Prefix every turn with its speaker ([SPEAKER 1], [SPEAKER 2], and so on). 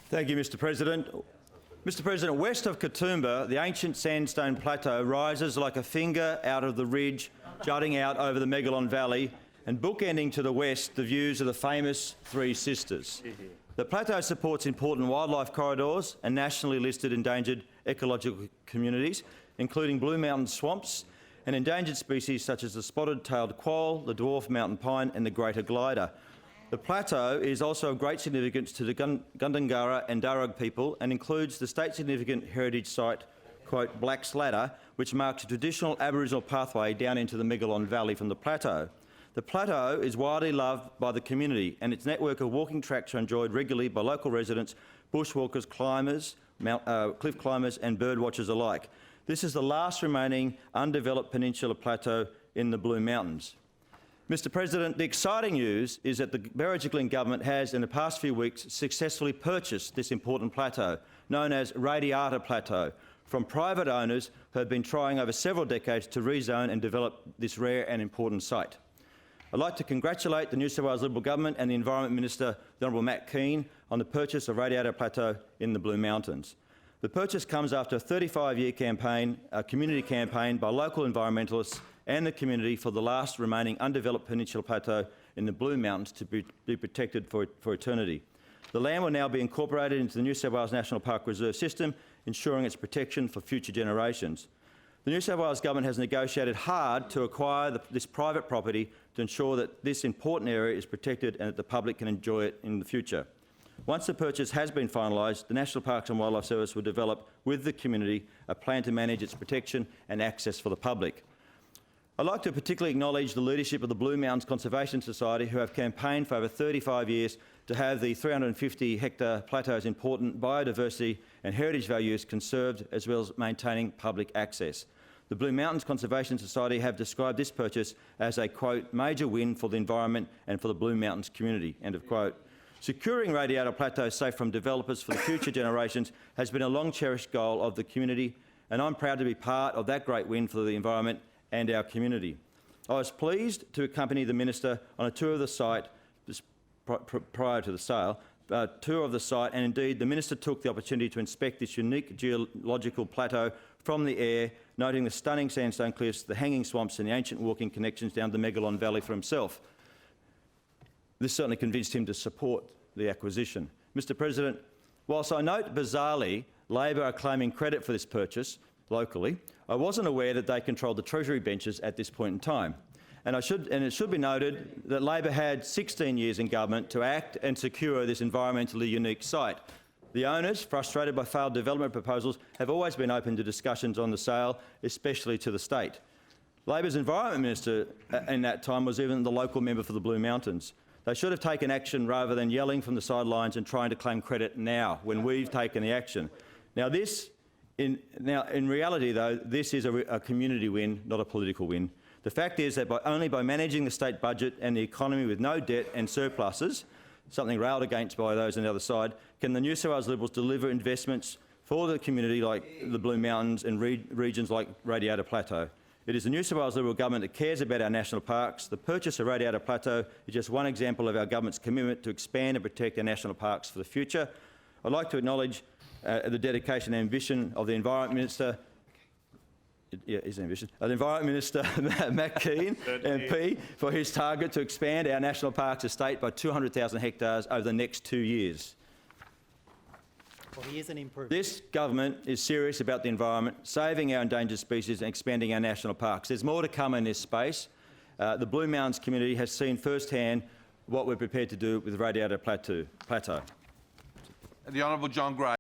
[SPEAKER 1] Thank you, Mr President. Mr President, west of Katoomba, the ancient sandstone plateau rises like a finger out of the ridge jutting out over the Megalon Valley and bookending to the west the views of the famous Three Sisters. The plateau supports important wildlife corridors and nationally listed endangered ecological communities, including Blue Mountain swamps and endangered species such as the spotted-tailed quoll, the dwarf mountain pine and the greater glider. The plateau is also of great significance to the Gundungurra and Darug people and includes the state-significant heritage site, quote, Black's Ladder, which marks a traditional Aboriginal pathway down into the Megalon Valley from the plateau. The plateau is widely loved by the community and its network of walking tracks are enjoyed regularly by local residents, bushwalkers, climbers, cliff climbers and bird watchers alike. This is the last remaining undeveloped peninsula plateau in the Blue Mountains. Mr President, the exciting news is that the Berejiklian government has, in the past few weeks, successfully purchased this important plateau, known as Radiata Plateau, from private owners who have been trying over several decades to rezone and develop this rare and important site. I'd like to congratulate the New South Wales Liberal Government and the Environment Minister, the Honourable Matt Keane, on the purchase of Radiata Plateau in the Blue Mountains. The purchase comes after a 35-year campaign, a community campaign by local environmentalists and the community for the last remaining undeveloped peninsula plateau in the Blue Mountains to be protected for eternity. The land will now be incorporated into the New South Wales National Park Reserve system, ensuring its protection for future generations. The New South Wales Government has negotiated hard to acquire this private property to ensure that this important area is protected and that the public can enjoy it in the future. Once the purchase has been finalised, the National Parks and Wildlife Service will develop with the community a plan to manage its protection and access for the public. I'd like to particularly acknowledge the leadership of the Blue Mountains Conservation Society, who have campaigned for over 35 years to have the 350-hectare plateau's important biodiversity and heritage values conserved, as well as maintaining public access. The Blue Mountains Conservation Society have described this purchase as a, quote, major win for the environment and for the Blue Mountains community, end of quote. Securing Radiata Plateau safe from developers for the future generations has been a long-cherished goal of the community, and I'm proud to be part of that great win for the environment and our community. I was pleased to accompany the Minister on a tour of the site prior to the sale, and indeed the Minister took the opportunity to inspect this unique geological plateau from the air, noting the stunning sandstone cliffs, the hanging swamps and the ancient walking connections down the Megalon Valley for himself. This certainly convinced him to support the acquisition. Mr President, whilst I note bizarrely Labor are claiming credit for this purchase locally, I wasn't aware that they controlled the Treasury benches at this point in time. And it should be noted that Labor had 16 years in government to act and secure this environmentally unique site. The owners, frustrated by failed development proposals, have always been open to discussions on the sale, especially to the state. Labor's Environment Minister in that time was even the local member for the Blue Mountains. They should have taken action rather than yelling from the sidelines and trying to claim credit now, when we've taken the action. Now, in reality, though, this is a community win, not a political win. The fact is that only by managing the state budget and the economy with no debt and surpluses, something railed against by those on the other side, can the New South Wales Liberals deliver investments for the community like the Blue Mountains and regions like Radiata Plateau. It is the New South Wales Liberal Government that cares about our national parks. The purchase of Radiata Plateau is just one example of our government's commitment to expand and protect our national parks for the future. I'd like to acknowledge the dedication and ambition of the Environment Minister, the Environment Minister Matt Keane, MP, for his target to expand our national parks estate by 200,000 hectares over the next 2 years.
[SPEAKER 2] Well, he is an improvement.
[SPEAKER 1] This government is serious about the environment, saving our endangered species and expanding our national parks. There's more to come in this space. The Blue Mountains community has seen firsthand what we're prepared to do with Radiata Plateau.
[SPEAKER 3] The Honourable John Gray.